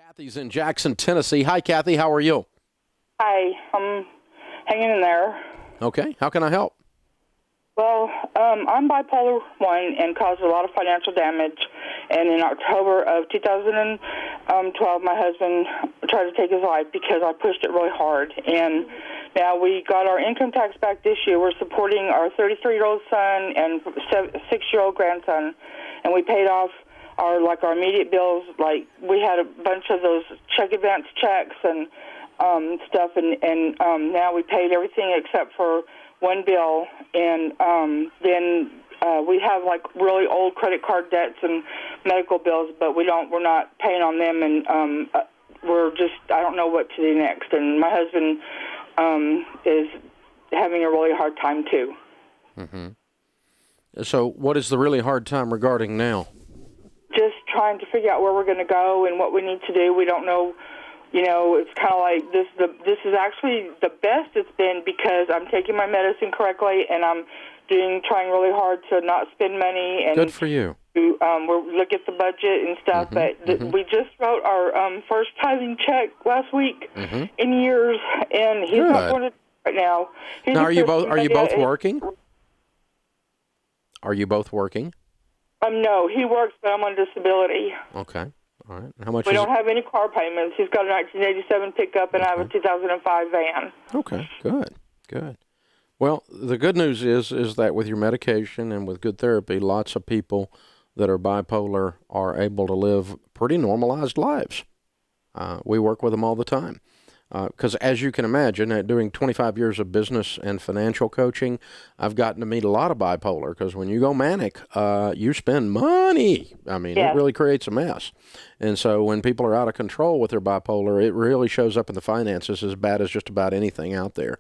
Kathy's in Jackson, Tennessee. Hi, Kathy. How are you? Hi, I'm hanging in there. Okay. How can I help? Well, I'm bipolar 1 and caused a lot of financial damage. And in October of 2012, my husband tried to take his life because I pushed it really hard. And now we got our income tax back this year. We're supporting our 33-year-old son and 6-year-old grandson. And we paid off our immediate bills. Like, we had a bunch of those check advance checks and stuff. And now we paid everything except for one bill, and then we have really old credit card debts and medical bills, but we're not paying on them, and I don't know what to do next. And my husband is having a really hard time too. Mm-hmm. So what is the really hard time regarding now? Just trying to figure out where we're going to go and what we need to do. We don't know. You know, it's kind of like this is actually the best it's been because I'm taking my medicine correctly and I'm trying really hard to not spend money. And good for you. We look at the budget and stuff. Mm-hmm, but we just wrote our first tithing check last week in years, and he's not going to right now. Now, are you both working? Are you both working? No, he works, but I'm on disability. Okay. All right. How much? We don't have any car payments. He's got a 1987 pickup, and I have a 2005 van. Okay. Good. Well, the good news is that with your medication and with good therapy, lots of people that are bipolar are able to live pretty normalized lives. We work with them all the time. Because as you can imagine, doing 25 years of business and financial coaching, I've gotten to meet a lot of bipolar because when you go manic, you spend money. I mean, It really creates a mess. And so when people are out of control with their bipolar, it really shows up in the finances as bad as just about anything out there.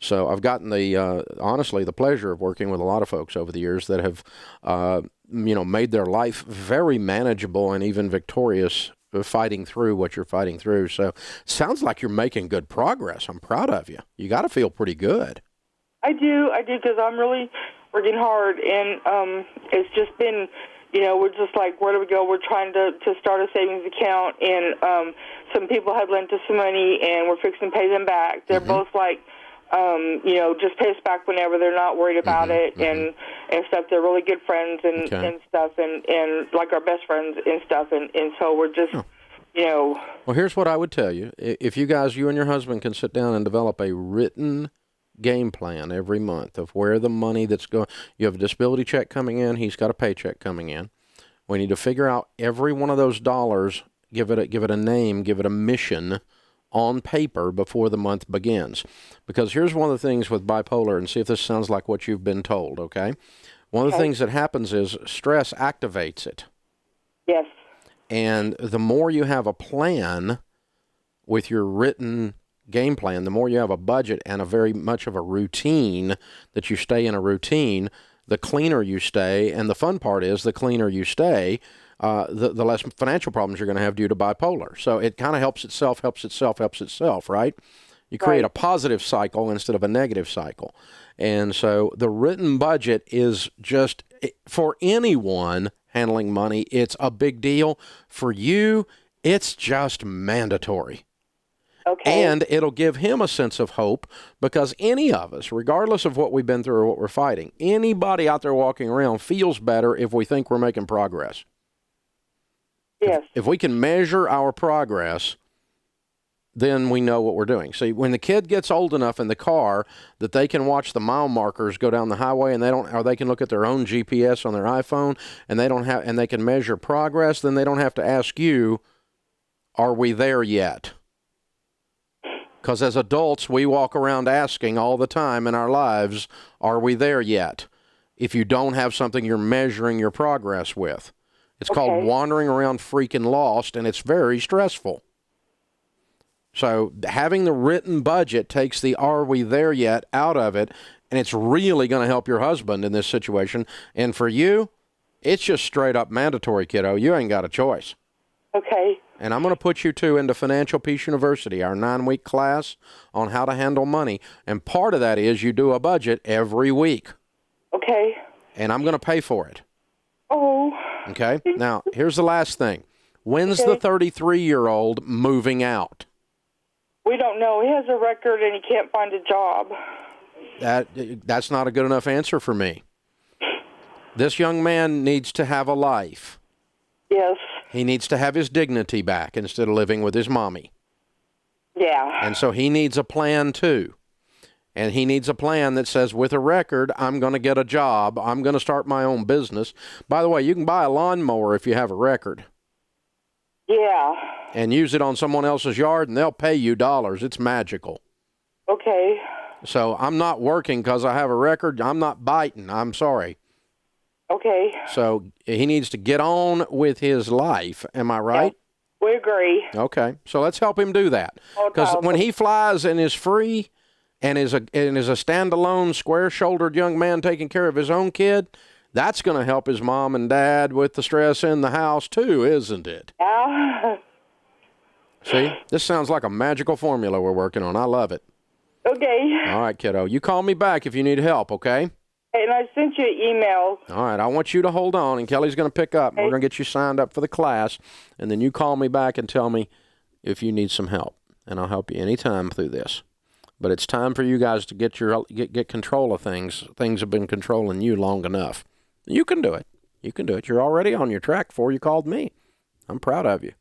So I've gotten honestly, the pleasure of working with a lot of folks over the years that have, made their life very manageable and even victorious fighting through what you're fighting through. So sounds like you're making good progress. I'm proud of you. You got to feel pretty good. I do, because I'm really working hard, and it's just been, we're just like, where do we go? We're trying to start a savings account, and some people have lent us some money, and we're fixing to pay them back. They're both like, just pay us back whenever. They're not worried about it and stuff. They're really good friends and stuff, and like our best friends and stuff. And so we're just, Well, here's what I would tell you. If you and your husband can sit down and develop a written game plan every month of where the money that's going, you have a disability check coming in, he's got a paycheck coming in. We need to figure out every one of those dollars, give it a name, give it a mission on paper before the month begins. Because here's one of the things with bipolar, and see if this sounds like what you've been told, okay? One of the things that happens is stress activates it. Yes. And the more you have a plan with your written game plan, the more you have a budget and a very much of a routine, that you stay in a routine, the cleaner you stay. And the fun part is the cleaner you stay, the less financial problems you're going to have due to bipolar. So it kind of helps itself, right? You create a positive cycle instead of a negative cycle. And so the written budget is just, for anyone handling money, it's a big deal. For you, it's just mandatory. Okay. And it'll give him a sense of hope, because any of us, regardless of what we've been through or what we're fighting, anybody out there walking around feels better if we think we're making progress. Yes. If we can measure our progress, then we know what we're doing. See, when the kid gets old enough in the car that they can watch the mile markers go down the highway, and they can look at their own GPS on their iPhone, and they can measure progress, then they don't have to ask you, are we there yet? Because as adults, we walk around asking all the time in our lives, are we there yet? If you don't have something you're measuring your progress with. It's called wandering around freaking lost, and it's very stressful. So having the written budget takes the "are we there yet" out of it, and it's really going to help your husband in this situation. And for you, it's just straight up mandatory, kiddo. You ain't got a choice. Okay. And I'm going to put you two into Financial Peace University, our 9-week class on how to handle money. And part of that is you do a budget every week. Okay. And I'm going to pay for it. Oh. Okay. Now, here's the last thing. When's the 33-year-old moving out? We don't know. He has a record and he can't find a job. That's not a good enough answer for me. This young man needs to have a life. Yes. He needs to have his dignity back instead of living with his mommy. Yeah. And so he needs a plan, too. And he needs a plan that says, with a record, I'm going to get a job. I'm going to start my own business. By the way, you can buy a lawnmower if you have a record. Yeah. And use it on someone else's yard, and they'll pay you dollars. It's magical. Okay. So I'm not working because I have a record. I'm not biting. I'm sorry. Okay. So he needs to get on with his life. Am I right? Yeah, we agree. Okay. So let's help him do that. Because when he flies and is free and is a standalone, square-shouldered young man taking care of his own kid, that's going to help his mom and dad with the stress in the house too, isn't it? Yeah. See, this sounds like a magical formula we're working on. I love it. Okay. All right, kiddo. You call me back if you need help, okay? And I sent you an email. All right. I want you to hold on, and Kelly's going to pick up. Okay. We're going to get you signed up for the class, and then you call me back and tell me if you need some help, and I'll help you anytime through this. But it's time for you guys to get control of things. Things have been controlling you long enough. You can do it. You can do it. You're already on your track before you called me. I'm proud of you.